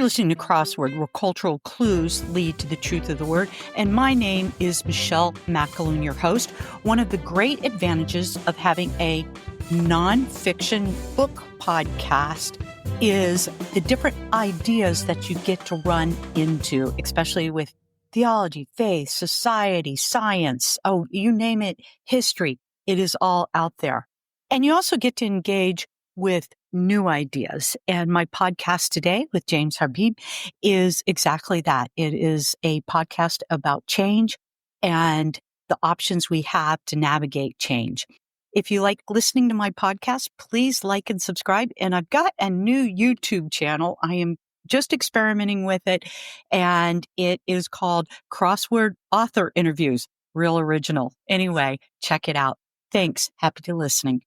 You're listening to Crossword, where cultural clues lead to the truth of the word. And my name is Michelle McAloon, your host. One of the great advantages of having a nonfiction book podcast is the different ideas that you get to run into, especially with theology, faith, society, science, you name it, history. It is all out there. And you also get to engage with new ideas. And my podcast today with James Arbib is exactly that. It is a podcast about change and the options we have to navigate change. If you like listening to my podcast, please like and subscribe. And I've got a new YouTube channel. I am just experimenting with it, and it is called Crossword Author Interviews. Real original. Anyway, check it out. Thanks. Happy to listening.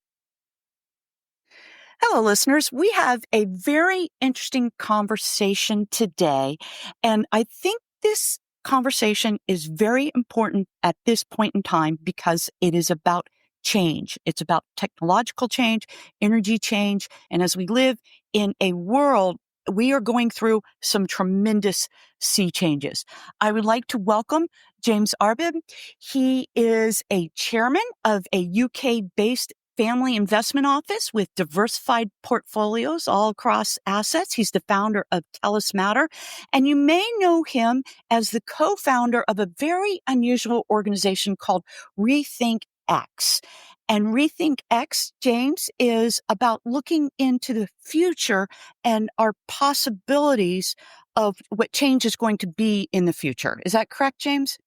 Hello, listeners. We have a very interesting conversation today, and I think this conversation is very important at this point in time because it is about change. It's about technological change, energy change, and as we live in a world, we are going through some tremendous sea changes. I would like to welcome James Arbib. He is a chairman of a UK-based family investment office with diversified portfolios all across assets. He's the founder of Telus Matter, and you may know him as the co-founder of a very unusual organization called Rethink X. And Rethink X, James, is about looking into the future and our possibilities of what change is going to be in the future. Is that correct, James?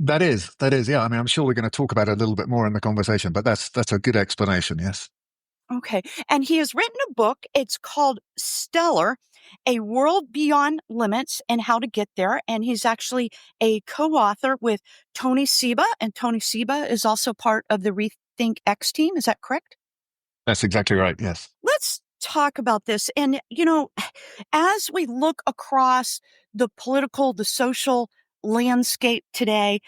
That is, yeah. I mean, I'm sure we're going to talk about it a little bit more in the conversation, but that's a good explanation, yes. Okay. And he has written a book. It's called Stellar, A World Beyond Limits and How to Get There. And he's actually a co-author with Tony Seba. And Tony Seba is also part of the Rethink X team. Is that correct? That's exactly right, yes. Let's talk about this. And, as we look across the political, the social landscape today,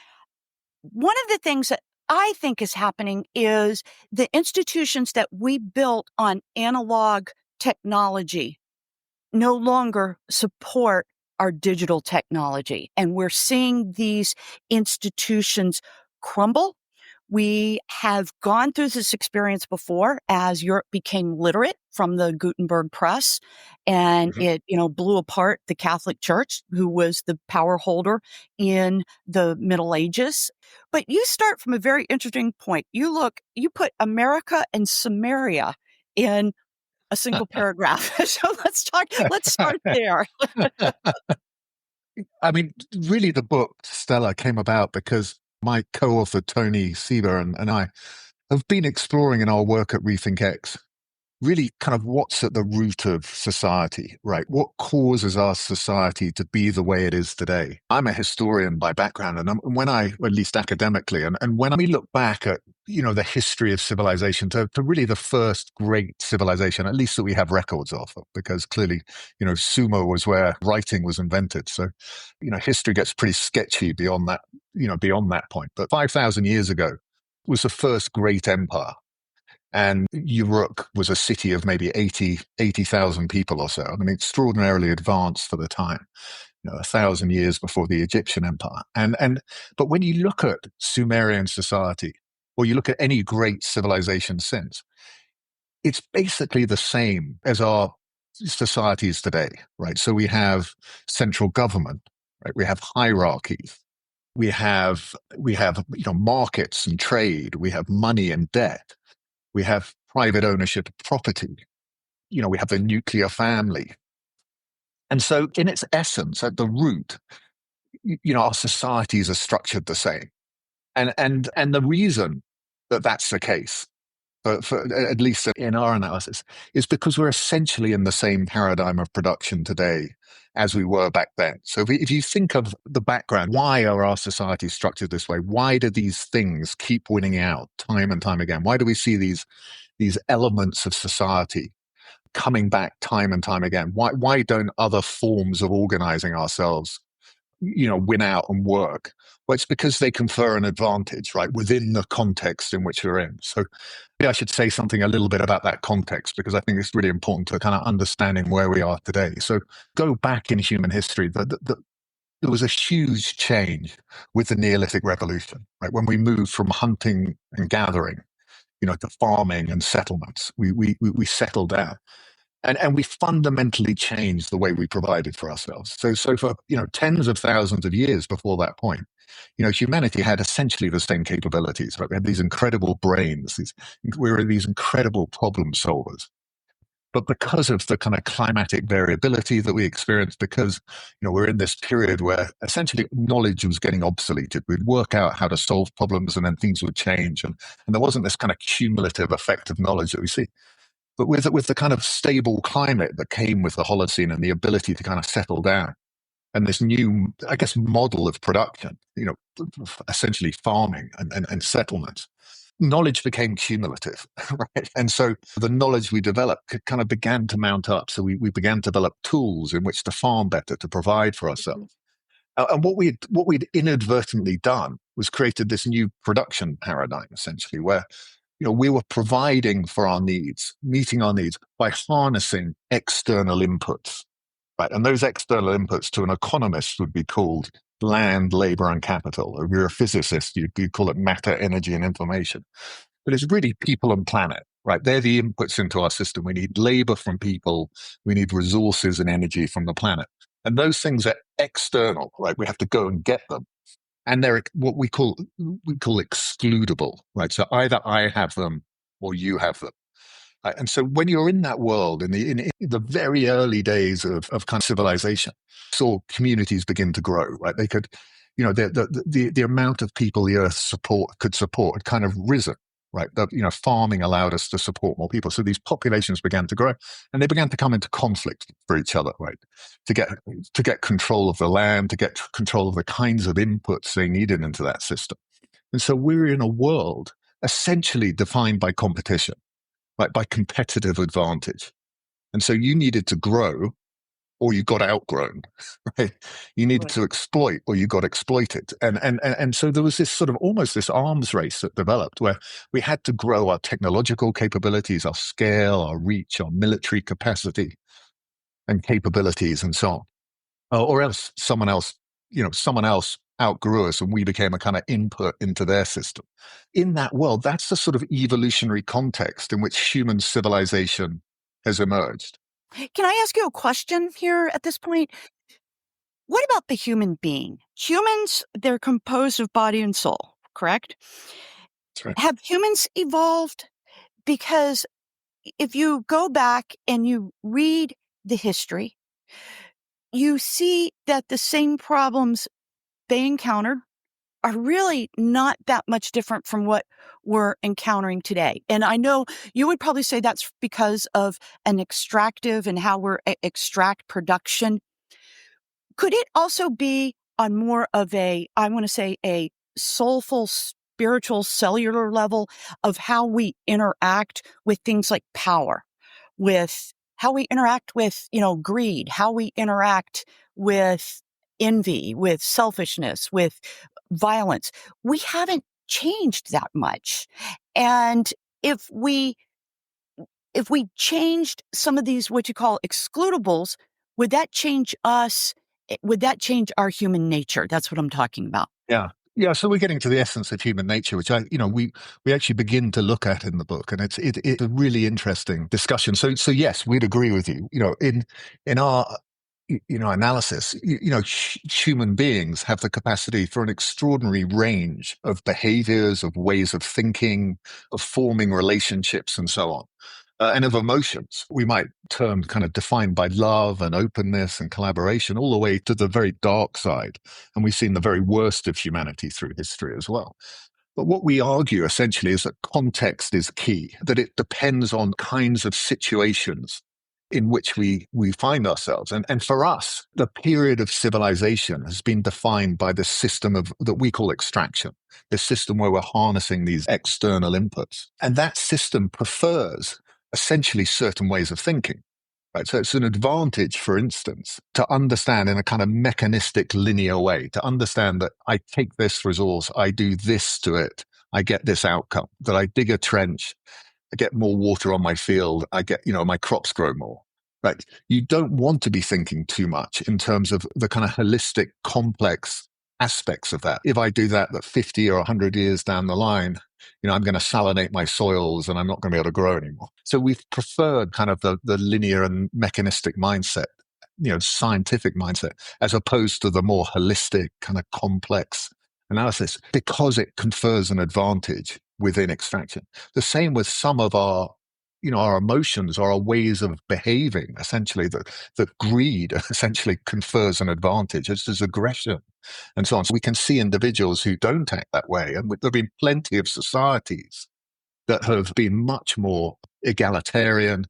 one of the things that I think is happening is the institutions that we built on analog technology no longer support our digital technology. And we're seeing these institutions crumble. We have gone through this experience before as Europe became literate from the Gutenberg press, and it, blew apart the Catholic Church, who was the power holder in the Middle Ages. But you start from a very interesting point. You put America and Samaria in a single paragraph. So let's start there. I mean, really the book Stellar came about because my co-author Tony Seba and I have been exploring in our work at Rethink X really kind of what's at the root of society, right? What causes our society to be the way it is today? I'm a historian by background, and when I, at least academically, and when we look back at, the history of civilization to really the first great civilization, at least that we have records of, because clearly, Sumer was where writing was invented. So, history gets pretty sketchy beyond that point. But 5,000 years ago was the first great empire. And Uruk was a city of maybe 80,000 people or so. I mean, extraordinarily advanced for the time, 1,000 years before the Egyptian Empire. But when you look at Sumerian society, or you look at any great civilization since, it's basically the same as our societies today, right? So we have central government, right? We have hierarchies. We have markets and trade. We have money and debt. We have private ownership of property. We have the nuclear family. And so in its essence, at the root, our societies are structured the same. And the reason that that's the case, for at least in our analysis, is because we're essentially in the same paradigm of production today as we were back then. So if you think of the background, why are our societies structured this way? Why do these things keep winning out time and time again? Why do we see these elements of society coming back time and time again? Why don't other forms of organizing ourselves win out and work? Well, it's because they confer an advantage, right, within the context in which we're in. So maybe I should say something a little bit about that context, because I think it's really important to kind of understanding where we are today. So go back in human history. There was a huge change with the Neolithic Revolution, right? When we moved from hunting and gathering, to farming and settlements, we settled down. And we fundamentally changed the way we provided for ourselves. So for tens of thousands of years before that point, humanity had essentially the same capabilities. Right? We had these incredible brains. We were these incredible problem solvers. But because of the kind of climatic variability that we experienced, because we're in this period where essentially knowledge was getting obsoleted, we'd work out how to solve problems, and then things would change, and there wasn't this kind of cumulative effect of knowledge that we see. But with the kind of stable climate that came with the Holocene and the ability to kind of settle down, and this new, I guess, model of production, essentially farming and settlements, knowledge became cumulative, right? And so the knowledge we developed kind of began to mount up. So we began to develop tools in which to farm better, to provide for ourselves. And what we'd inadvertently done was created this new production paradigm, essentially, where we were providing for our needs, meeting our needs by harnessing external inputs, right? And those external inputs to an economist would be called land, labor, and capital. If you're a physicist, you'd call it matter, energy, and information. But it's really people and planet, right? They're the inputs into our system. We need labor from people. We need resources and energy from the planet. And those things are external, right? We have to go and get them. And they're what we call excludable, right? So either I have them or you have them. And so when you're in that world, in the very early days of kind of civilization, saw communities begin to grow, right? They could, the amount of people the earth could support had kind of risen, right? Farming allowed us to support more people. So these populations began to grow, and they began to come into conflict for each other, right? To get control of the land, to get control of the kinds of inputs they needed into that system. And so we're in a world essentially defined by competition, right? By competitive advantage. And so you needed to grow or you got outgrown, right? You needed to exploit or you got exploited. And so there was this sort of almost this arms race that developed where we had to grow our technological capabilities, our scale, our reach, our military capacity and capabilities and so on. Or else someone else outgrew us and we became a kind of input into their system. In that world, that's the sort of evolutionary context in which human civilization has emerged. Can I ask you a question here at this point? What about the human being? Humans, they're composed of body and soul, correct? That's right. Have humans evolved? Because if you go back and you read the history, you see that the same problems they encountered are really not that much different from what we're encountering today. And I know you would probably say that's because of an extractive and how we're extract production. Could it also be on more of a, I want to say, a soulful, spiritual, cellular level of how we interact with things like power, with how we interact with, greed, how we interact with envy, with selfishness, with violence? We haven't changed that much. And if we changed some of these, what you call excludables, would that change us? Would that change our human nature? That's what I'm talking about. Yeah. Yeah, so we're getting to the essence of human nature, which we actually begin to look at in the book, and it's a really interesting discussion. So yes, we'd agree with you. In our analysis, human beings have the capacity for an extraordinary range of behaviors, of ways of thinking, of forming relationships, and so on. And of emotions, we might term kind of defined by love and openness and collaboration, all the way to the very dark side. And we've seen the very worst of humanity through history as well. But what we argue essentially is that context is key, that it depends on kinds of situations in which we find ourselves. And for us, the period of civilization has been defined by this system that we call extraction, this system where we're harnessing these external inputs. And that system prefers essentially certain ways of thinking. Right. So it's an advantage, for instance, to understand in a kind of mechanistic linear way, to understand that I take this resource, I do this to it, I get this outcome, that I dig a trench, I get more water on my field, I get, my crops grow more. Right. You don't want to be thinking too much in terms of the kind of holistic, complex aspects of that. If I do that 50 or 100 years down the line, I'm going to salinate my soils and I'm not going to be able to grow anymore. So we've preferred kind of the linear and mechanistic mindset, scientific mindset, as opposed to the more holistic, kind of complex analysis, because it confers an advantage within extraction. The same with some of our emotions or our ways of behaving, essentially, that greed essentially confers an advantage, as does aggression and so on. So we can see individuals who don't act that way. And there have been plenty of societies that have been much more egalitarian,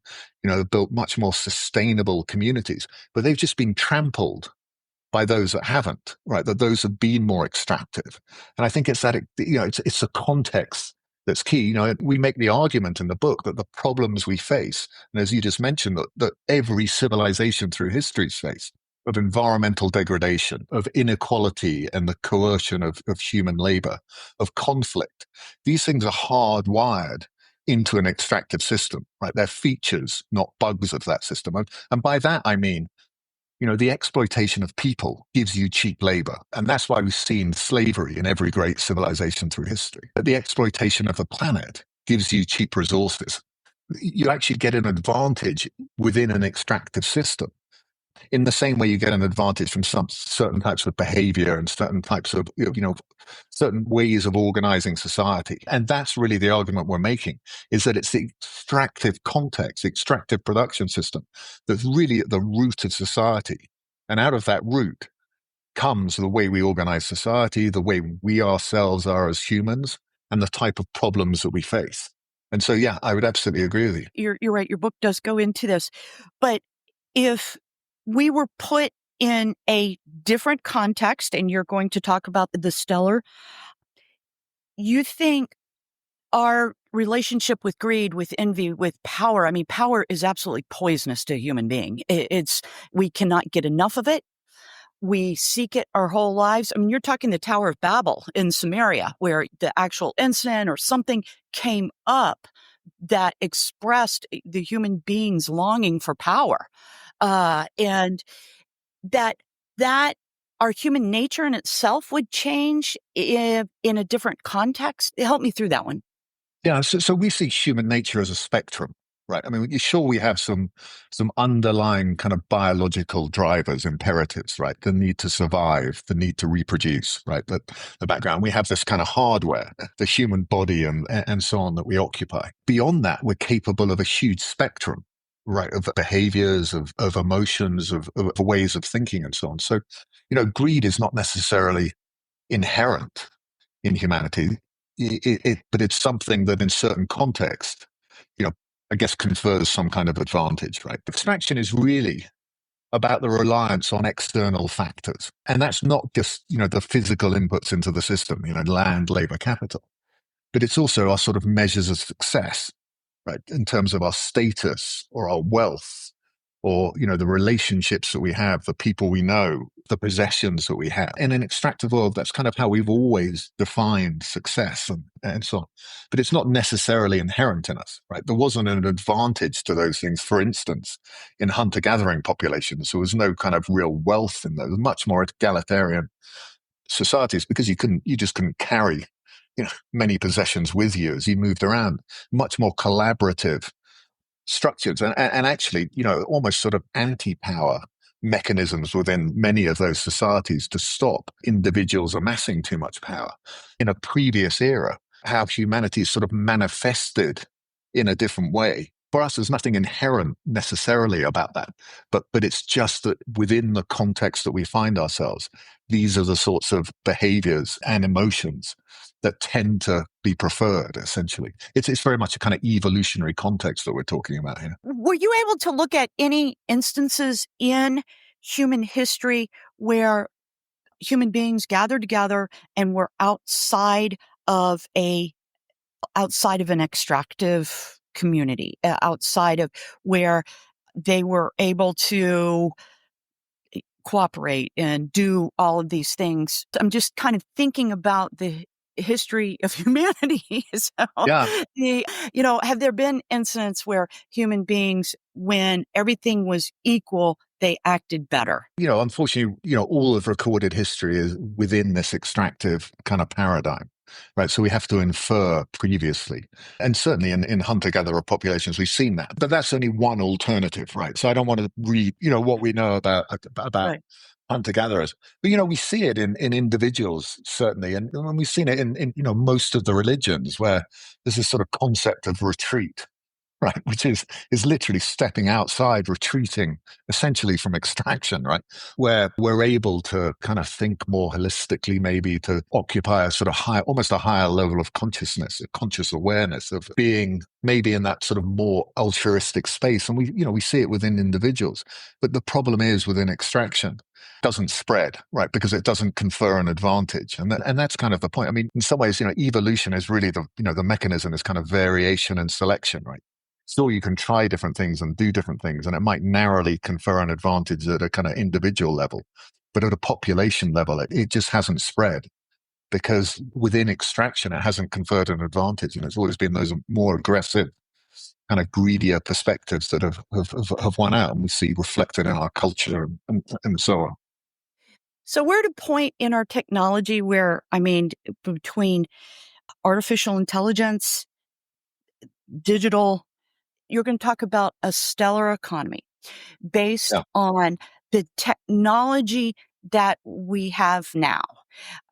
built much more sustainable communities, but they've just been trampled by those that haven't, right? That those have been more extractive. And I think it's that, it's the context that's key. We make the argument in the book that the problems we face, and as you just mentioned, that every civilization through history's faced, of environmental degradation, of inequality and the coercion of human labor, of conflict, these things are hardwired into an extractive system, right? They're features, not bugs of that system. And by that, I mean, the exploitation of people gives you cheap labor. And that's why we've seen slavery in every great civilization through history. But the exploitation of the planet gives you cheap resources. You actually get an advantage within an extractive system, in the same way you get an advantage from some certain types of behavior and certain types of, certain ways of organizing society. And that's really the argument we're making, is that it's the extractive context, the extractive production system, that's really at the root of society. And out of that root comes the way we organize society, the way we ourselves are as humans, and the type of problems that we face. And so, yeah, I would absolutely agree with you. You're right. Your book does go into this. But if we were put in a different context, and you're going to talk about the stellar, you think our relationship with greed, with envy, with power, I mean, power is absolutely poisonous to a human being. We cannot get enough of it. We seek it our whole lives. I mean, you're talking the Tower of Babel in Samaria, where the actual incident or something came up that expressed the human being's longing for power. And that our human nature in itself would change in a different context. Help me through that one. Yeah, so we see human nature as a spectrum, right? I mean, sure, we have some underlying kind of biological drivers, imperatives, right? The need to survive, the need to reproduce, right? The background. We have this kind of hardware, the human body and so on, that we occupy. Beyond that, we're capable of a huge spectrum, right? Of behaviors, of emotions, of ways of thinking and so on. So, greed is not necessarily inherent in humanity. But it's something that in certain contexts, I guess confers some kind of advantage, right? Extraction is really about the reliance on external factors. And that's not just, the physical inputs into the system, land, labor, capital, but it's also our sort of measures of success, right? In terms of our status or our wealth, or, the relationships that we have, the people we know, the possessions that we have. In an extractive world, that's kind of how we've always defined success and so on. But it's not necessarily inherent in us, right? There wasn't an advantage to those things. For instance, in hunter-gathering populations, there was no kind of real wealth in those, much more egalitarian societies, because you just couldn't carry, many possessions with you as you moved around. Much more collaborative structures and actually, almost sort of anti-power mechanisms within many of those societies to stop individuals amassing too much power. In a previous era, how humanity is sort of manifested in a different way. For us, there's nothing inherent necessarily about that, but it's just that within the context that we find ourselves, these are the sorts of behaviors and emotions that tend to be preferred, essentially. It's very much a kind of evolutionary context that we're talking about here. Were you able to look at any instances in human history where human beings gathered together and were of outside of an extractive community, outside of where they were able to cooperate and do all of these things. I'm just kind of thinking about the history of humanity. So, Yeah. have there been incidents where human beings, when everything was equal, they acted better? Unfortunately, all of recorded history is within this extractive kind of paradigm, right? So we have to infer previously. And certainly in hunter-gatherer populations, we've seen that. But that's only one alternative, right? So I don't want to read, what we know about Right. hunter-gatherers. But, we see it in individuals, certainly. And we've seen it in most of the religions where there's this sort of concept of retreat, right, which is literally stepping outside, retreating essentially from extraction, right, where we're able to kind of think more holistically, maybe to occupy a sort of almost a higher level of consciousness, a conscious awareness of being maybe in that sort of more altruistic space. And we see it within individuals. But the problem is within extraction, it doesn't spread, right, because it doesn't confer an advantage. And that's kind of the point. I mean, in some ways, evolution is really the mechanism is kind of variation and selection, right? Still, you can try different things and do different things, and it might narrowly confer an advantage at a kind of individual level. But at a population level, it just hasn't spread because within extraction, it hasn't conferred an advantage. And it's always been those more aggressive, kind of greedier perspectives that have won out, and we see reflected in our culture and so on. So we're at a point in our technology where, between artificial intelligence, digital, you're going to talk about a stellar economy based Yeah. on the technology that we have now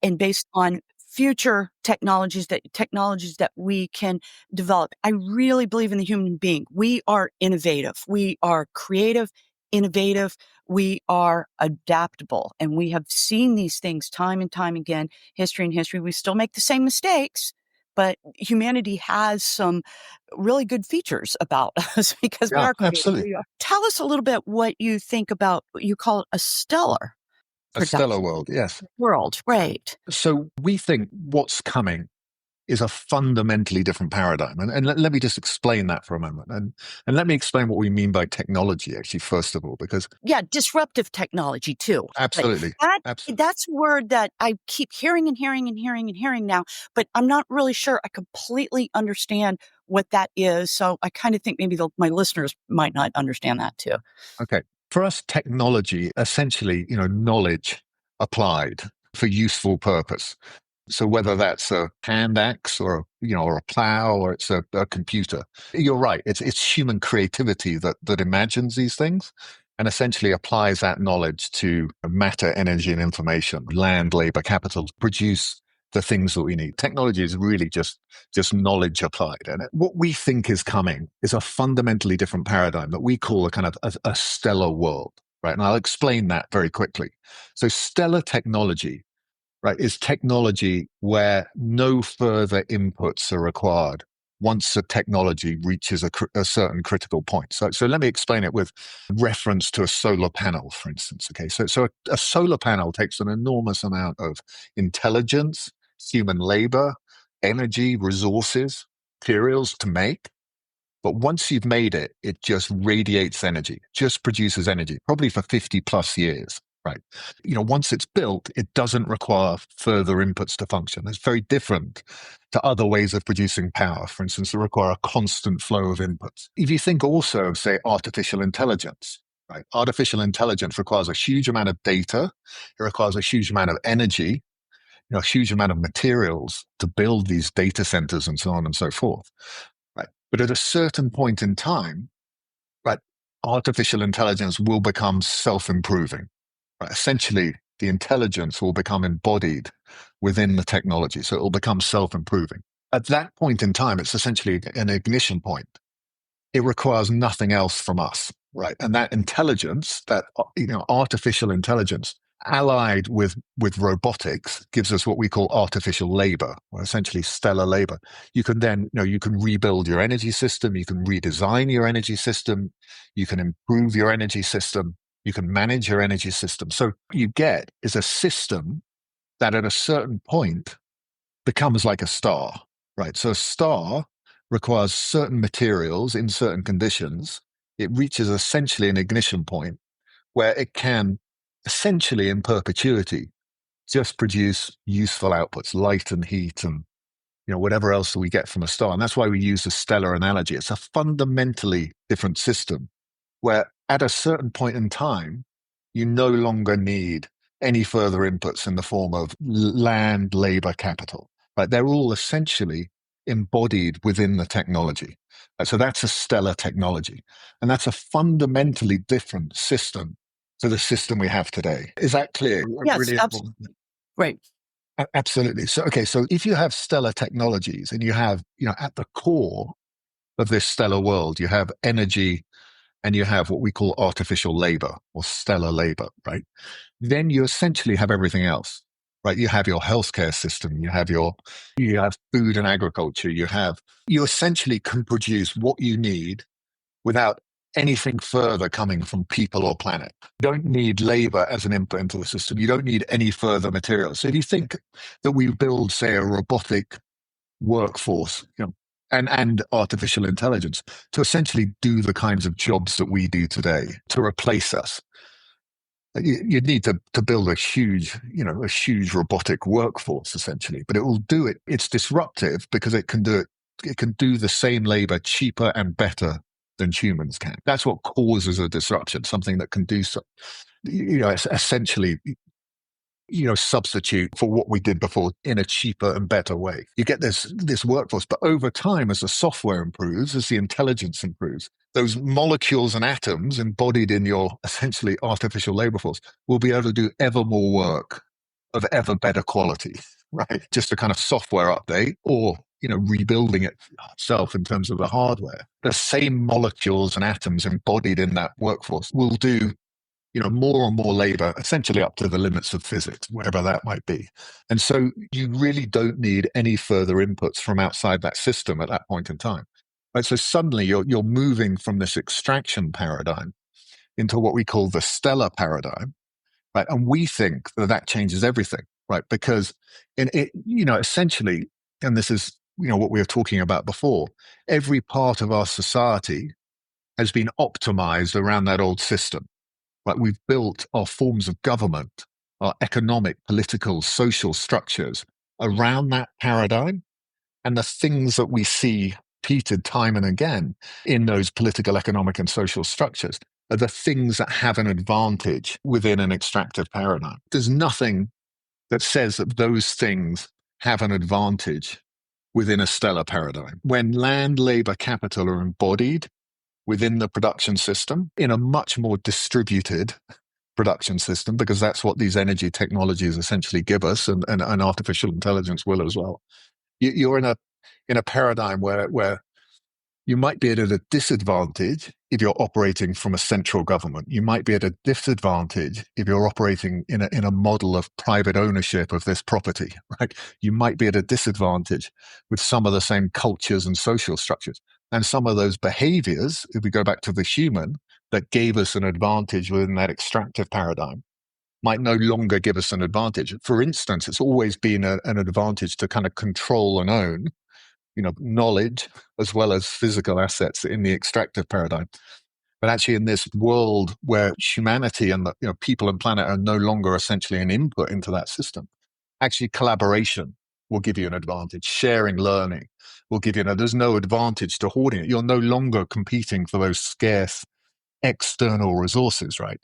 and based on future technologies that we can develop. I really believe in the human being. We are innovative. We are creative, innovative. We are adaptable. And we have seen these things time and time again, history and history. We still make the same mistakes, but humanity has some really good features about us because we Yeah, are creative. absolutely. Tell us a little bit what you think about what you call a stellar A stellar production world, yes. world, right? So we think what's coming is a fundamentally different paradigm. And let me just explain that for a moment. And let me explain what we mean by technology, actually, first of all, because Yeah, disruptive technology too. But absolutely, that absolutely. that's a word that I keep hearing and hearing and hearing and hearing now, but I'm not really sure I completely understand what that is. So I kind of think maybe my listeners might not understand that too. Okay. For us, technology, essentially, knowledge applied for useful purpose. So whether that's a hand axe or a plow or it's a computer, you're right. It's human creativity that imagines these things and essentially applies that knowledge to matter, energy, and information, land, labor, capital, to produce the things that we need. Technology is really just knowledge applied. And what we think is coming is a fundamentally different paradigm that we call a kind of a stellar world, right? And I'll explain that very quickly. So stellar technology, right, is technology where no further inputs are required once the technology reaches a certain critical point. So let me explain it with reference to a solar panel, for instance. Okay, so a solar panel takes an enormous amount of intelligence, human labor, energy, resources, materials to make. But once you've made it, it just radiates energy, just produces energy, probably for 50 plus years, right? Once it's built, it doesn't require further inputs to function. It's very different to other ways of producing power, for instance, that require a constant flow of inputs. If you think also of, say, artificial intelligence, right? Artificial intelligence requires a huge amount of data. It requires a huge amount of energy, a huge amount of materials to build these data centers and so on and so forth. Right. But at a certain point in time, right, artificial intelligence will become self-improving. Right? Essentially, the intelligence will become embodied within the technology. So it will become self-improving. At that point in time, it's essentially an ignition point. It requires nothing else from us, right? And that intelligence, that artificial intelligence, allied with robotics, gives us what we call artificial labor, or essentially stellar labor. You can then, you can rebuild your energy system, you can redesign your energy system, you can improve your energy system, you can manage your energy system. So you get is a system that at a certain point becomes like a star, right? So a star requires certain materials in certain conditions it reaches essentially an ignition point where it can essentially in perpetuity just produce useful outputs, light and heat and whatever else that we get from a star. And that's why we use the stellar analogy. It's a fundamentally different system where at a certain point in time, you no longer need any further inputs in the form of land, labor, capital. Right? They're all essentially embodied within the technology. So that's a stellar technology. And that's a fundamentally different system to the system we have today. Is that clear? Yes, Really absolutely. Right. Absolutely. So, okay. So if you have stellar technologies and you have, at the core of this stellar world, you have energy and you have what we call artificial labor or stellar labor, right? Then you essentially have everything else, right? You have your healthcare system, you have food and agriculture, you essentially can produce what you need without anything further coming from people or planet. You don't need labor as an input into the system. You don't need any further materials. So if you think that we build, say, a robotic workforce, and artificial intelligence to essentially do the kinds of jobs that we do today, to replace us, you'd need to build a huge robotic workforce essentially, but it will do it. It's disruptive because it can do it. It can do the same labor cheaper and better than humans can. That's what causes a disruption, something that can do so, essentially, substitute for what we did before in a cheaper and better way. You get this workforce, but over time, as the software improves, as the intelligence improves, those molecules and atoms embodied in your essentially artificial labor force will be able to do ever more work of ever better quality, right? Just a kind of software update or rebuilding it itself in terms of the hardware. The same molecules and atoms embodied in that workforce will do more and more labor, essentially up to the limits of physics, wherever that might be. And so you really don't need any further inputs from outside that system at that point in time. Right? So suddenly you're moving from this extraction paradigm into what we call the stellar paradigm, right? And we think that changes everything, right? Because essentially, and this is, what we were talking about before, every part of our society has been optimized around that old system. Right, we've built our forms of government, our economic, political, social structures around that paradigm. And the things that we see repeated time and again in those political, economic, and social structures are the things that have an advantage within an extractive paradigm. There's nothing that says that those things have an advantage within a stellar paradigm. When land, labor, capital are embodied within the production system in a much more distributed production system, because that's what these energy technologies essentially give us, and artificial intelligence will as well. You're in a paradigm where you might be at a disadvantage if you're operating from a central government. You might be at a disadvantage if you're operating in a model of private ownership of this property, right? You might be at a disadvantage with some of the same cultures and social structures. And some of those behaviors, if we go back to the human, that gave us an advantage within that extractive paradigm, might no longer give us an advantage. For instance, it's always been an advantage to kind of control and own knowledge as well as physical assets in the extractive paradigm. But actually in this world where humanity and the people and planet are no longer essentially an input into that system, actually collaboration will give you an advantage. Sharing, learning will give you there's no advantage to hoarding it. You're no longer competing for those scarce external resources, right?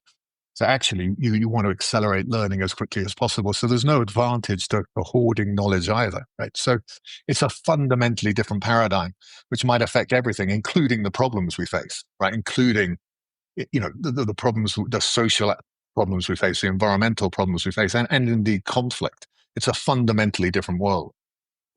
So actually, you want to accelerate learning as quickly as possible. So there's no advantage to hoarding knowledge either, right? So it's a fundamentally different paradigm, which might affect everything, including the problems we face, right? Including, the problems, the social problems we face, the environmental problems we face, and indeed conflict. It's a fundamentally different world.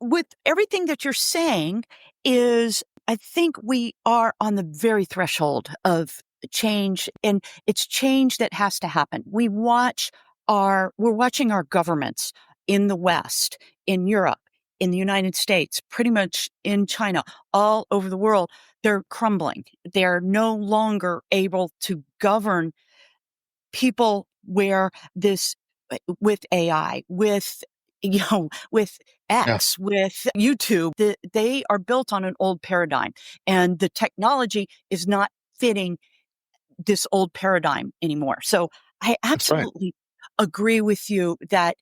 With everything that you're saying I think we are on the very threshold of change, and it's change that has to happen. We're watching our governments in the West, in Europe, in the United States, pretty much in China, all over the world. They're crumbling. They're no longer able to govern people where this with AI, with Yeah. X, with YouTube, they are built on an old paradigm, and the technology is not fitting this old paradigm anymore. So I That's right. absolutely agree with you that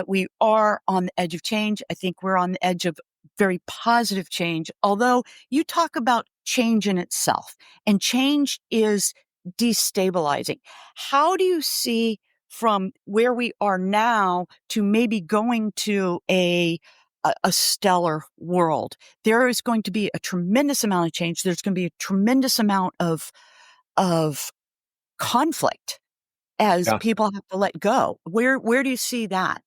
we are on the edge of change. I think we're on the edge of very positive change, although you talk about change in itself, and change is destabilizing. How do you see from where we are now to maybe going to a stellar world? There is going to be a tremendous amount of change. There's going to be a tremendous amount of conflict as Yeah. people have to let go. Where do you see that?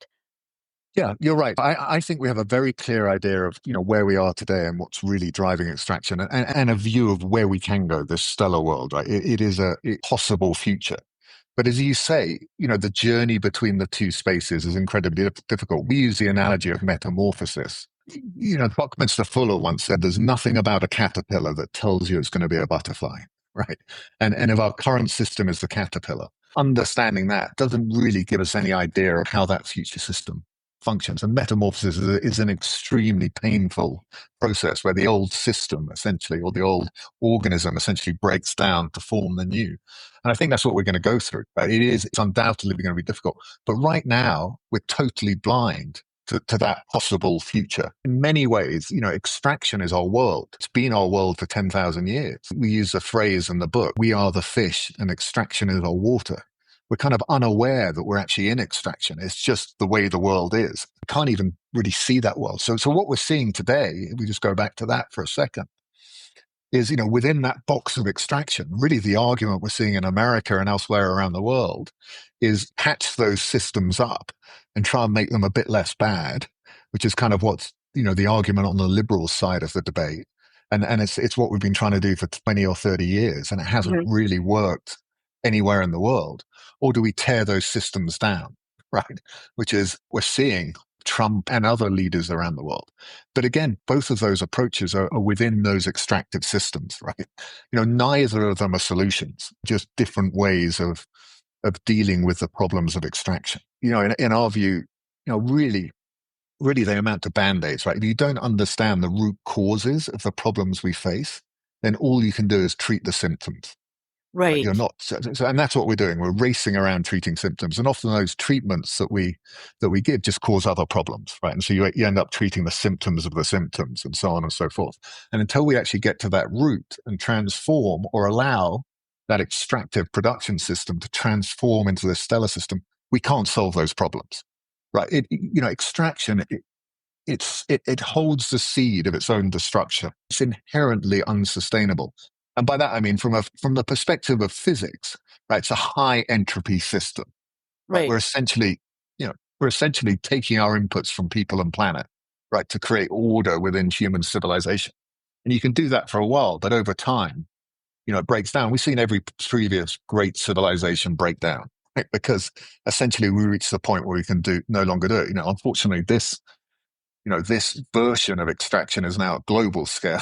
Yeah, you're right. I think we have a very clear idea of, where we are today and what's really driving extraction, and a view of where we can go, this stellar world, right? It is a possible future. But as you say, the journey between the two spaces is incredibly difficult. We use the analogy of metamorphosis. Buckminster Fuller once said, there's nothing about a caterpillar that tells you it's going to be a butterfly, right? And if our current system is the caterpillar, understanding that doesn't really give us any idea of how that future system functions. And metamorphosis is an extremely painful process where the old system essentially, or the old organism essentially breaks down to form the new. And I think that's what we're going to go through. Right? It's undoubtedly going to be difficult. But right now, we're totally blind to that possible future. In many ways, extraction is our world. It's been our world for 10,000 years. We use a phrase in the book, we are the fish and extraction is our water. We're kind of unaware that we're actually in extraction. It's just the way the world is. We can't even really see that world. So what we're seeing today, if we just go back to that for a second, is, within that box of extraction, really the argument we're seeing in America and elsewhere around the world is patch those systems up and try and make them a bit less bad, which is kind of what's, the argument on the liberal side of the debate. And it's what we've been trying to do for 20 or 30 years, and it hasn't Mhm. really worked anywhere in the world. Or do we tear those systems down, right? Which is, we're seeing Trump and other leaders around the world. But again, both of those approaches are within those extractive systems, right? Neither of them are solutions, just different ways of dealing with the problems of extraction. In our view, really, really they amount to band-aids, right? If you don't understand the root causes of the problems we face, then all you can do is treat the symptoms. Right? You're Right. not, and that's what we're doing. We're racing around treating symptoms, and often those treatments that we give just cause other problems, right? And so you end up treating the symptoms of the symptoms, and so on and so forth. And until we actually get to that root and transform or allow that extractive production system to transform into this stellar system, we can't solve those problems, right? Extraction. It holds the seed of its own destruction. It's inherently unsustainable. And by that I mean from the perspective of physics, right? It's a high entropy system. Right? Right. We're essentially taking our inputs from people and planet, right, to create order within human civilization. And you can do that for a while, but over time, it breaks down. We've seen every previous great civilization break down, right? Because essentially we reach the point where we can no longer do it. Unfortunately, this version of extraction is now at global scale.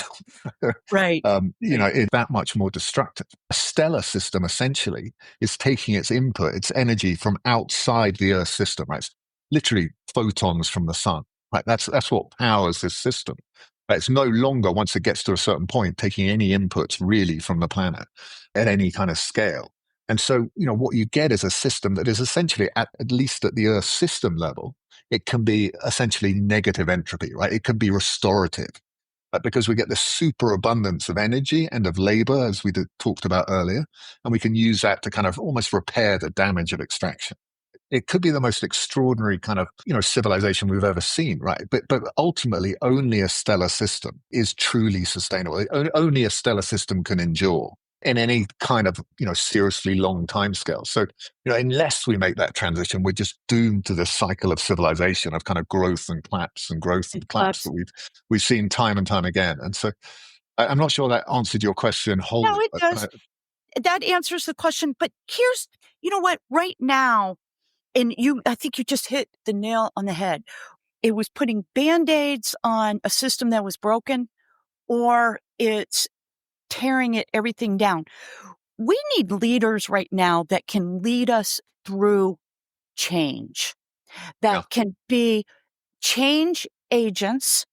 Right. Right. It's that much more destructive. A stellar system essentially is taking its input, its energy from outside the Earth system. Right? It's literally photons from the sun. Right? That's what powers this system. Right? It's no longer, once it gets to a certain point, taking any inputs really from the planet at any kind of scale. And so, what you get is a system that is essentially, at least at the Earth system level, it can be essentially negative entropy, right? It can be restorative, because we get this superabundance of energy and of labor, as we talked about earlier, and we can use that to kind of almost repair the damage of extraction. It could be the most extraordinary kind of civilization we've ever seen, right? But ultimately, only a stellar system is truly sustainable. Only a stellar system can endure in any kind of seriously long time scale. So unless we make that transition, we're just doomed to this cycle of civilization of kind of growth and collapse and growth and collapse Collapse. that we've seen time and time again. And so I'm not sure that answered your question No, wholly, it but does. That answers the question. But you know what, right now, and I think you just hit the nail on the head. It was putting band-aids on a system that was broken, or it's tearing everything down. We need leaders right now that can lead us through change, that yeah, can be change agents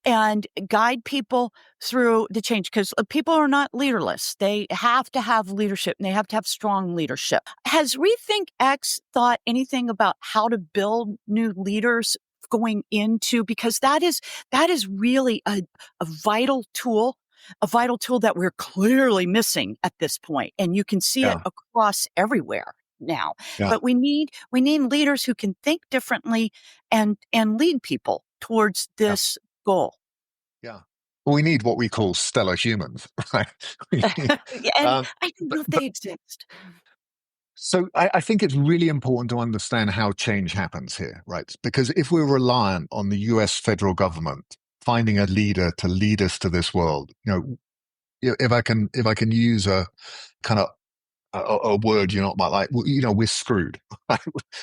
and guide people through the change because people are not leaderless. They have to have leadership and they have to have strong leadership. Has Rethink X thought anything about how to build new leaders going into, because that is really a vital tool, that we're clearly missing at this point, and you can see it Yeah, across everywhere now. yeah, But we need leaders who can think differently and lead people towards yeah, this goal. yeah. Well, we need what we call stellar humans, right? Yeah, and um, I don't but, know if but they exist. so I think it's really important to understand how change happens here, right? Because if we're reliant on the US federal government finding a leader to lead us to this world, if I can use a kind of a word you're not might like, we're screwed. Right?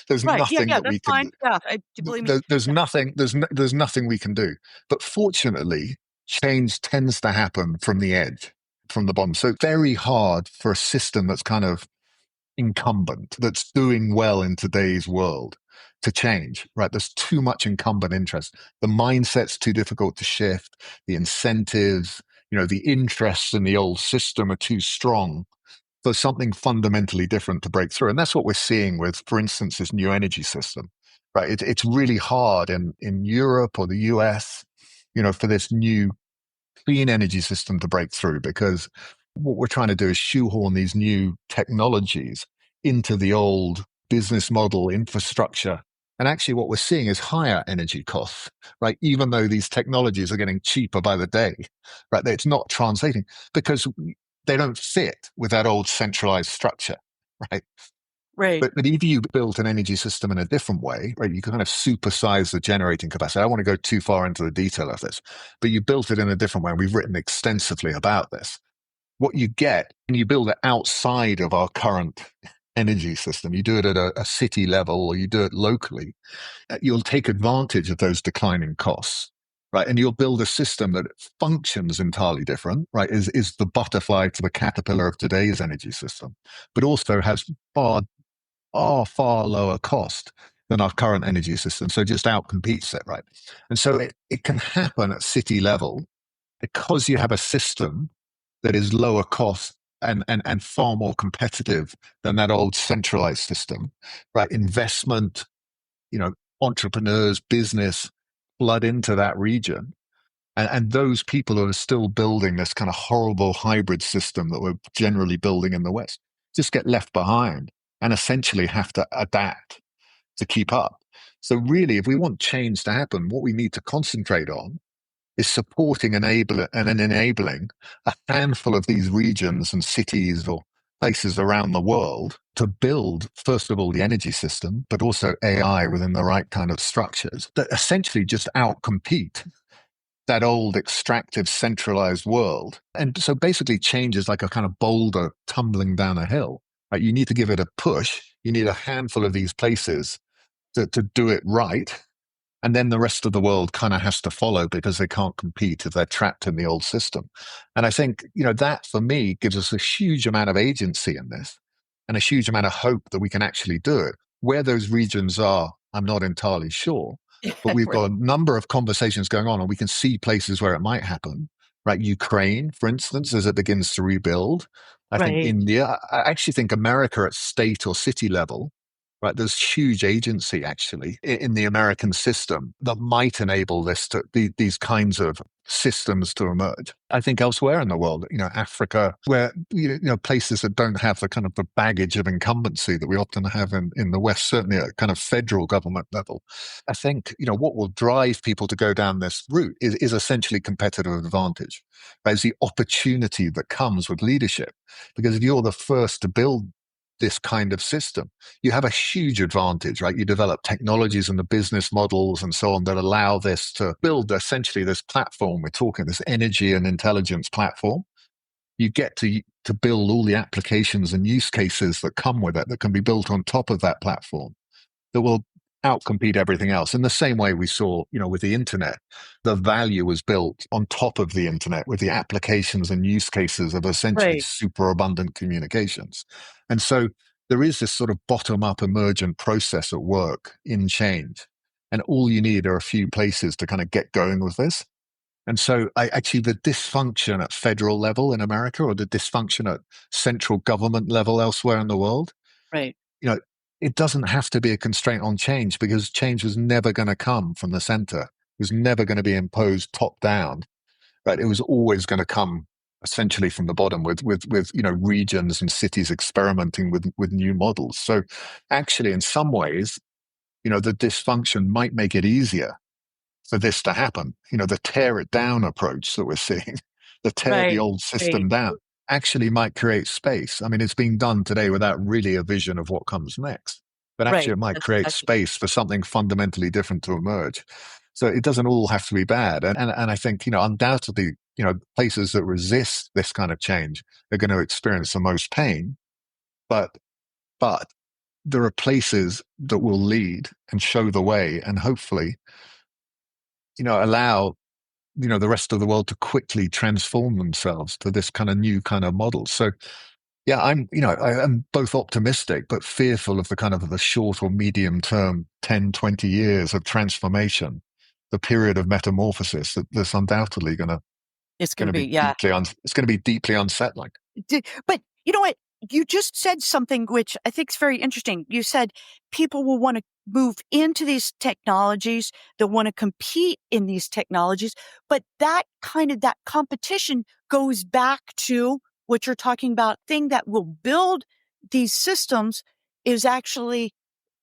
There's Right. Yeah, nothing yeah, that we that's can fine. do. Yeah, I do believe me. There's Yeah. nothing. There's nothing we can do. But fortunately, change tends to happen from the edge, from the bottom. So it's very hard for a system that's kind of incumbent, that's doing well in today's world, to change. Right? There's too much incumbent interest. The mindset's too difficult to shift. The incentives, the interests in the old system are too strong for something fundamentally different to break through. And that's what we're seeing with, for instance, this new energy system, right? It's really hard in Europe or the US, for this new clean energy system to break through, because what we're trying to do is shoehorn these new technologies into the old business model infrastructure. And actually, what we're seeing is higher energy costs, right? Even though these technologies are getting cheaper by the day, right? It's not translating because they don't fit with that old centralized structure, right? Right. But if you built an energy system in a different way, right, you can kind of supersize the generating capacity. I don't want to go too far into the detail of this, but you built it in a different way. And we've written extensively about this. What you get when you build it outside of our current energy system, you do it at a city level or you do it locally, you'll take advantage of those declining costs. Right. And you'll build a system that functions entirely different, right? Is the butterfly to the caterpillar of today's energy system, but also has far lower cost than our current energy system. So just outcompetes it, right? And so it can happen at city level because you have a system that is lower cost and far more competitive than that old centralized system, right? Investment, you know, entrepreneurs, business flood into that region. And those people who are still building this kind of horrible hybrid system that we're generally building in the West just get left behind and essentially have to adapt to keep up. So, really, if we want change to happen, what we need to concentrate on is supporting and enabling a handful of these regions and cities or places around the world to build, first of all, the energy system, but also AI within the right kind of structures that essentially just outcompete that old extractive centralized world. And so basically change is like a kind of boulder tumbling down a hill. Right? You need to give it a push. You need a handful of these places to do it right. And then the rest of the world kind of has to follow because they can't compete if they're trapped in the old system. And I think, that for me gives us a huge amount of agency in this and a huge amount of hope that we can actually do it. Where those regions are, I'm not entirely sure, but we've Right. got a number of conversations going on and we can see places where it might happen. Right. Ukraine, for instance, as it begins to rebuild. I think Right. India, I actually think America at state or city level, right? There's huge agency actually in the American system that might enable these kinds of systems to emerge. I think elsewhere in the world, Africa, where places that don't have the kind of the baggage of incumbency that we often have in the West, certainly at kind of federal government level. I think what will drive people to go down this route is essentially competitive advantage. Right? It's the opportunity that comes with leadership, because if you're the first to build this kind of system, you have a huge advantage, right? You develop technologies and the business models and so on that allow this to build essentially this platform. We're talking this energy and intelligence platform. You get to build all the applications and use cases that come with it that can be built on top of that platform that will outcompete everything else. In the same way we saw, with the internet, the value was built on top of the internet with the applications and use cases of essentially Right. super abundant communications. And so there is this sort of bottom up emergent process at work in change. And all you need are a few places to kind of get going with this. And so actually the dysfunction at federal level in America or the dysfunction at central government level elsewhere in the world, Right. you know, it doesn't have to be a constraint on change because change was never going to come from the center. It was never going to be imposed top down, right? It was always going to come essentially from the bottom with regions and cities experimenting with new models. So actually, in some ways, the dysfunction might make it easier for this to happen. The tear it down approach that we're seeing, the tear the Right. old Right. system down, actually might create space. I mean, it's being done today without really a vision of what comes next, but actually Right. it might That's create exactly. space for something fundamentally different to emerge. So it doesn't all have to be bad. And I think, undoubtedly, places that resist this kind of change are going to experience the most pain. But there are places that will lead and show the way and hopefully, allow the rest of the world to quickly transform themselves to this kind of new kind of model. So yeah, I'm both optimistic but fearful of the kind of the short or medium term 10, 20 years of transformation, the period of metamorphosis that's undoubtedly It's going going to to be, be yeah. deeply unsettling. But you know what? You just said something which I think is very interesting. You said people will want to move into these technologies, they'll want to compete in these technologies, but that competition goes back to what you're talking about. Thing that will build these systems is actually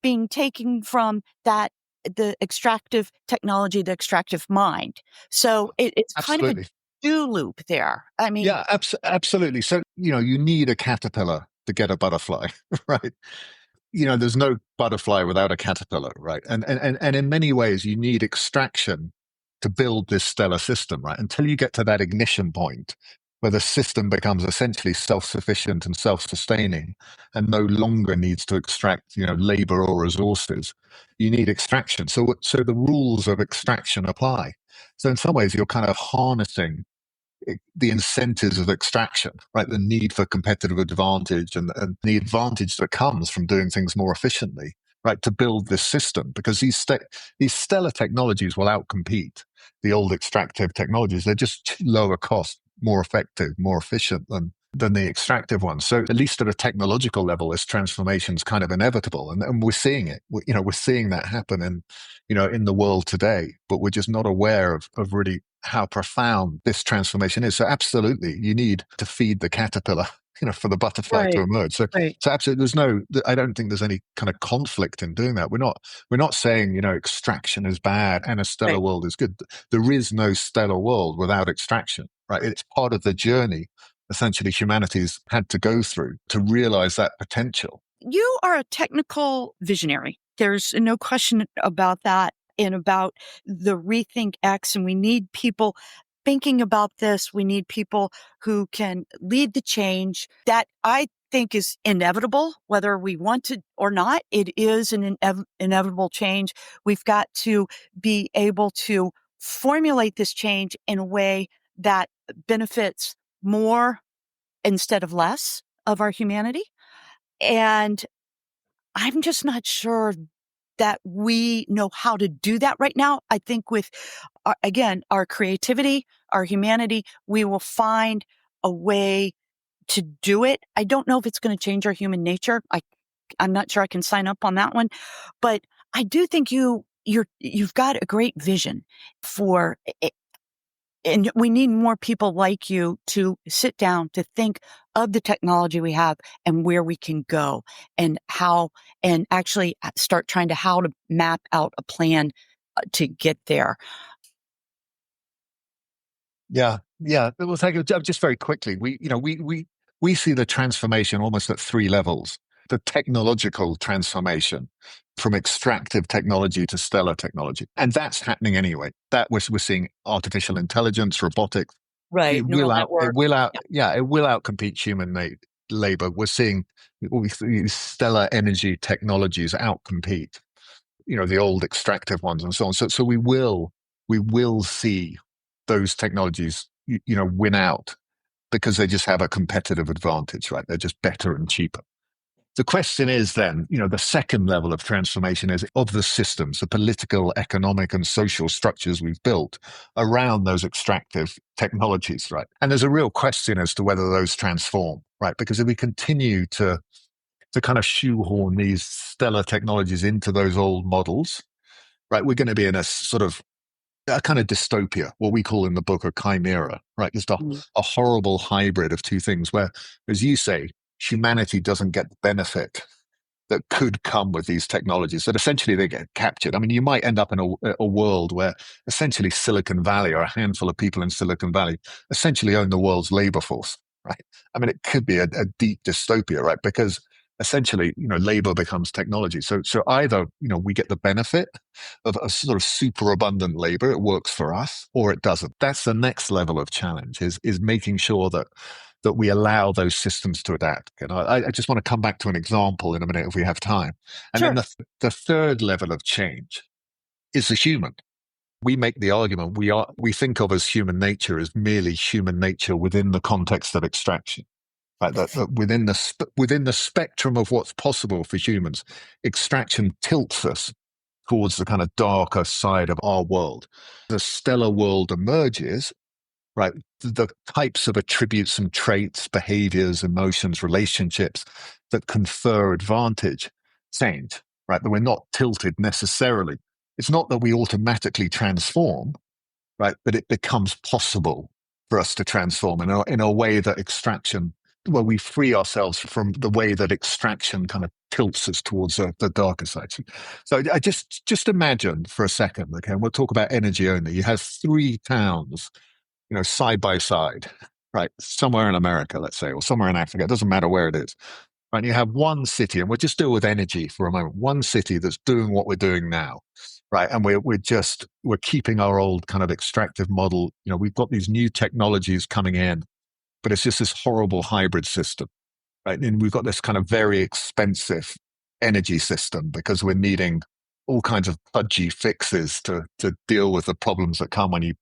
being taken from the extractive technology, the extractive mind. So it's kind of a Absolutely. do loop there. I mean, Yeah, absolutely. So, you need a caterpillar to get a butterfly, right? There's no butterfly without a caterpillar, right? And in many ways, you need extraction to build this stellar system, right? Until you get to that ignition point where the system becomes essentially self-sufficient and self-sustaining and no longer needs to extract, labor or resources, you need extraction. So the rules of extraction apply. So in some ways, you're kind of harnessing the incentives of extraction, right? The need for competitive advantage and the advantage that comes from doing things more efficiently, right? To build this system, because these stellar technologies will outcompete the old extractive technologies. They're just lower cost, more effective, more efficient than the extractive ones. So at least at a technological level, this transformation is kind of inevitable, and we're seeing it. We're seeing that happen in the world today, but we're just not aware of really how profound this transformation is. So absolutely, you need to feed the caterpillar, for the butterfly to right, emerge. So, right, so absolutely, I don't think there's any kind of conflict in doing that. We're not saying, extraction is bad and a stellar right. world is good. There is no stellar world without extraction, right? It's part of the journey, essentially, humanity's had to go through to realize that potential. You are a technical visionary. There's no question about that and about the Rethink X. And we need people thinking about this. We need people who can lead the change that I think is inevitable, whether we want to or not. It is an inevitable change. We've got to be able to formulate this change in a way that benefits more instead of less of our humanity. And I'm just not sure that we know how to do that right now. I think with, again, our creativity, our humanity, we will find a way to do it. I don't know if it's going to change our human nature. I'm not sure I can sign up on that one, but I do think you've got a great vision for and we need more people like you to sit down to think of the technology we have and where we can go and how, and actually start trying to how to map out a plan to get there. Yeah, yeah. Well, thank you. Just very quickly, we see the transformation almost at three levels. The technological transformation from extractive technology to stellar technology, and that's happening anyway. That we're seeing artificial intelligence, robotics. Right. It will Neural out. It network. will out. Yeah. Yeah, it will outcompete human labor. We're seeing all these stellar energy technologies outcompete the old extractive ones and so on. So we will see those technologies win out because they just have a competitive advantage, right? They're just better and cheaper. The question is then, the second level of transformation is of the systems, the political, economic, and social structures we've built around those extractive technologies, right? And there's a real question as to whether those transform, right? Because if we continue to kind of shoehorn these stellar technologies into those old models, right, we're going to be in a sort of a kind of dystopia, what we call in the book a chimera, right? Just a horrible hybrid of two things where, as you say, humanity doesn't get the benefit that could come with these technologies, that essentially they get captured. I mean, you might end up in a world where essentially Silicon Valley or a handful of people in Silicon Valley essentially own the world's labor force, right? I mean, it could be a deep dystopia, right? Because essentially, labor becomes technology. So either, we get the benefit of a sort of super abundant labor, it works for us, or it doesn't. That's the next level of challenge is making sure that we allow those systems to adapt. And I just want to come back to an example in a minute if we have time. And then Sure. the third level of change is the human. We make the argument we think of as human nature as merely human nature within the context of extraction. Right, that within the spectrum of what's possible for humans, extraction tilts us towards the kind of darker side of our world. The stellar world emerges, right? The types of attributes and traits, behaviors, emotions, relationships that confer advantage change, right? That we're not tilted necessarily. It's not that we automatically transform, right? But it becomes possible for us to transform in a way that extraction, well, we free ourselves from the way that extraction kind of tilts us towards the darker side. So I just imagine for a second, okay, and we'll talk about energy only. You have three towns, side by side, right? Somewhere in America, let's say, or somewhere in Africa. It doesn't matter where it is. Right, you have one city, and we'll just deal with energy for a moment. One city that's doing what we're doing now, right? And we're keeping our old kind of extractive model. We've got these new technologies coming in, but it's just this horrible hybrid system, right? And we've got this kind of very expensive energy system because we're needing all kinds of pudgy fixes to deal with the problems that come when you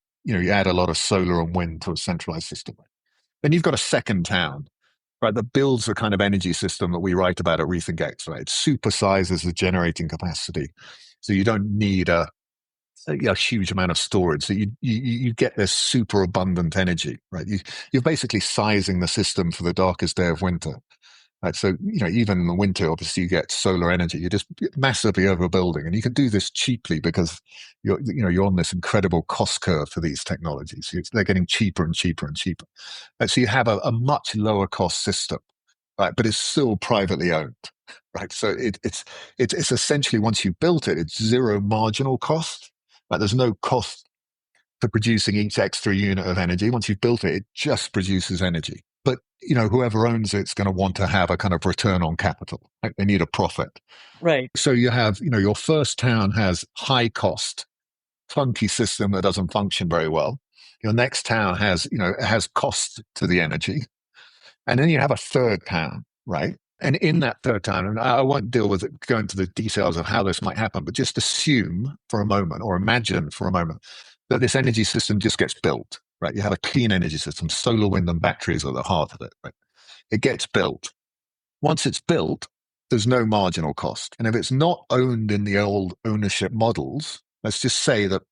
add a lot of solar and wind to a centralized system. Then you've got a second town, right, that builds the kind of energy system that we write about at Rethink X, right? It supersizes the generating capacity. So you don't need a huge amount of storage. So you get this super abundant energy, right? You're basically sizing the system for the darkest day of winter. Right, so even in the winter, obviously you get solar energy. You're just massively overbuilding, and you can do this cheaply because you're on this incredible cost curve for these technologies. They're getting cheaper and cheaper and cheaper. And so you have a much lower cost system, right? But it's still privately owned, right? So it's essentially once you built it, it's zero marginal cost. Right? There's no cost for producing each extra unit of energy. Once you've built it, it just produces energy. But whoever owns it's going to want to have a kind of return on capital. Right? They need a profit. Right. So you have, your first town has high cost, clunky system that doesn't function very well. Your next town has cost to the energy. And then you have a third town, right? And in that third town, and I won't go into the details of how this might happen, but just assume for a moment or imagine for a moment that this energy system just gets built, right? You have a clean energy system, solar, wind, and batteries are the heart of it, right? It gets built. Once it's built, there's no marginal cost. And if it's not owned in the old ownership models, let's just say that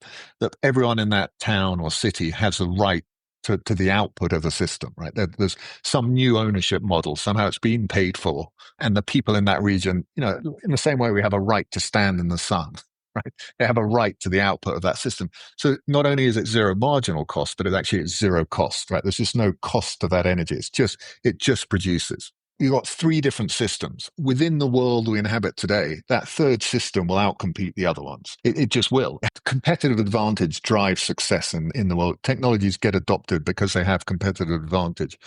everyone in that town or city has a right to the output of the system, right? There's some new ownership model. Somehow it's been paid for. And the people in that region, in the same way we have a right to stand in the sun, right? They have a right to the output of that system. So not only is it zero marginal cost, but it's zero cost, right? There's just no cost to that energy. It just produces. You've got three different systems. Within the world we inhabit today, that third system will outcompete the other ones. It just will. Competitive advantage drives success in the world. Technologies get adopted because they have competitive advantage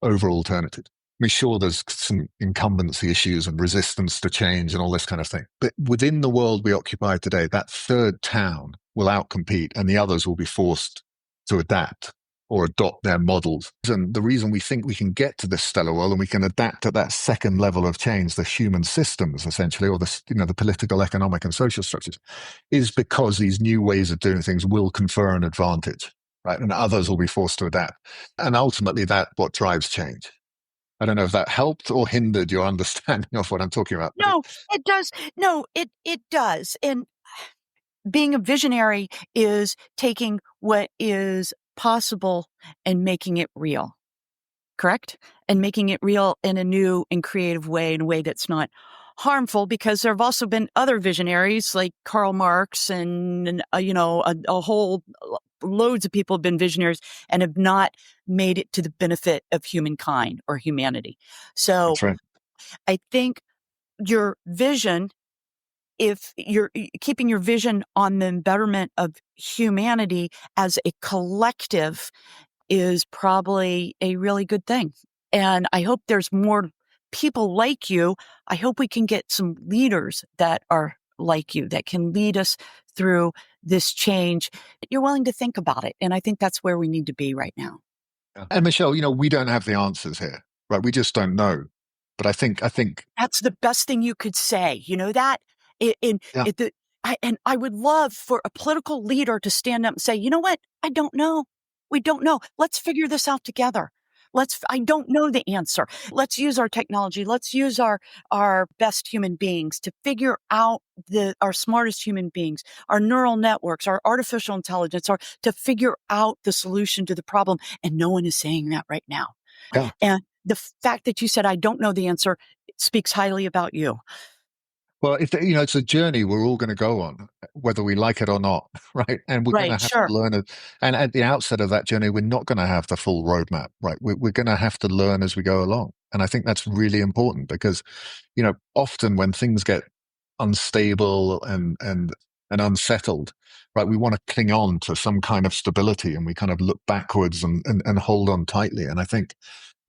over alternatives. I mean, sure, there's some incumbency issues and resistance to change and all this kind of thing. But within the world we occupy today, that third town will outcompete and the others will be forced to adapt or adopt their models. And the reason we think we can get to this stellar world and we can adapt at that second level of change, the human systems essentially, or the political, economic, and social structures, is because these new ways of doing things will confer an advantage, right? And others will be forced to adapt. And ultimately, that's what drives change. I don't know if that helped or hindered your understanding of what I'm talking about, but No, it does. No, it does. And being a visionary is taking what is possible and making it real, correct? And making it real in a new and creative way, in a way that's not harmful, because there have also been other visionaries like Karl Marx and a whole loads of people have been visionaries and have not made it to the benefit of humankind or humanity. So that's right. I think your vision, if you're keeping your vision on the betterment of humanity as a collective, is probably a really good thing. And I hope there's more people like you. I hope we can get some leaders that are like you, that can lead us through this change. You're willing to think about it. And I think that's where we need to be right now. Yeah. And Michelle, we don't have the answers here, right? We just don't know. But I think, That's the best thing you could say. You know that? In yeah, it, the, and I would love for a political leader to stand up and say, you know what? I don't know. We don't know. Let's figure this out together. I don't know the answer. Let's use our technology. Let's use our best human beings to figure out our smartest human beings, our neural networks, our artificial intelligence, to figure out the solution to the problem. And no one is saying that right now. yeah. And the fact that you said, I don't know the answer, speaks highly about you. Well, it's a journey we're all going to go on, whether we like it or not, right? And we're going Right. to have to Sure. learn it. And at the outset of that journey, we're not going to have the full roadmap, right? We're going to have to learn as we go along. And I think that's really important because, often when things get unstable and unsettled, right, we want to cling on to some kind of stability and we kind of look backwards and hold on tightly. And I think,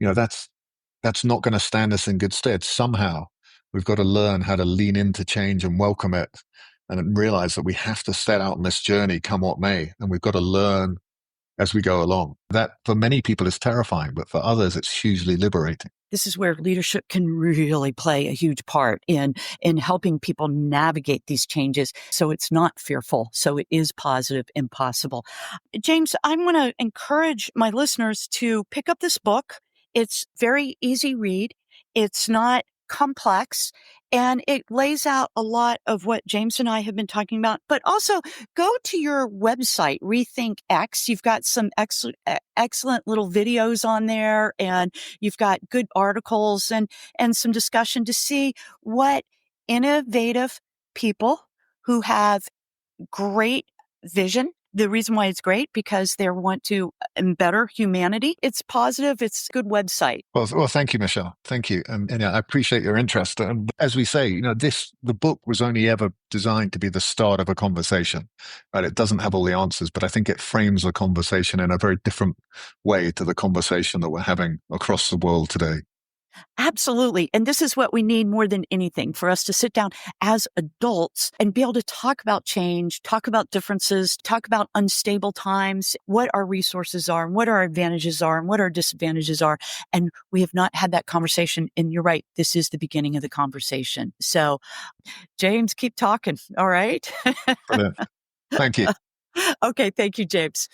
that's not going to stand us in good stead. Somehow we've got to learn how to lean into change and welcome it and realize that we have to set out on this journey come what may. And we've got to learn as we go along. That for many people is terrifying, but for others, it's hugely liberating. This is where leadership can really play a huge part in helping people navigate these changes, so it's not fearful, so it is positive and possible. James, I'm going to encourage my listeners to pick up this book. It's very easy read. It's not complex, and it lays out a lot of what James and I have been talking about. But also go to your website, Rethink X. You've got some excellent little videos on there, and you've got good articles and some discussion to see what innovative people who have great vision. The reason why it's great, because they want to better humanity. It's positive. It's a good website. Well, thank you, Michelle. Thank you. And I appreciate your interest. And as we say, the book was only ever designed to be the start of a conversation, right? It doesn't have all the answers, but I think it frames the conversation in a very different way to the conversation that we're having across the world today. Absolutely. And this is what we need more than anything, for us to sit down as adults and be able to talk about change, talk about differences, talk about unstable times, what our resources are and what our advantages are and what our disadvantages are. And we have not had that conversation. And you're right. This is the beginning of the conversation. So James, keep talking. All right. Brilliant. Thank you. Okay. Thank you, James.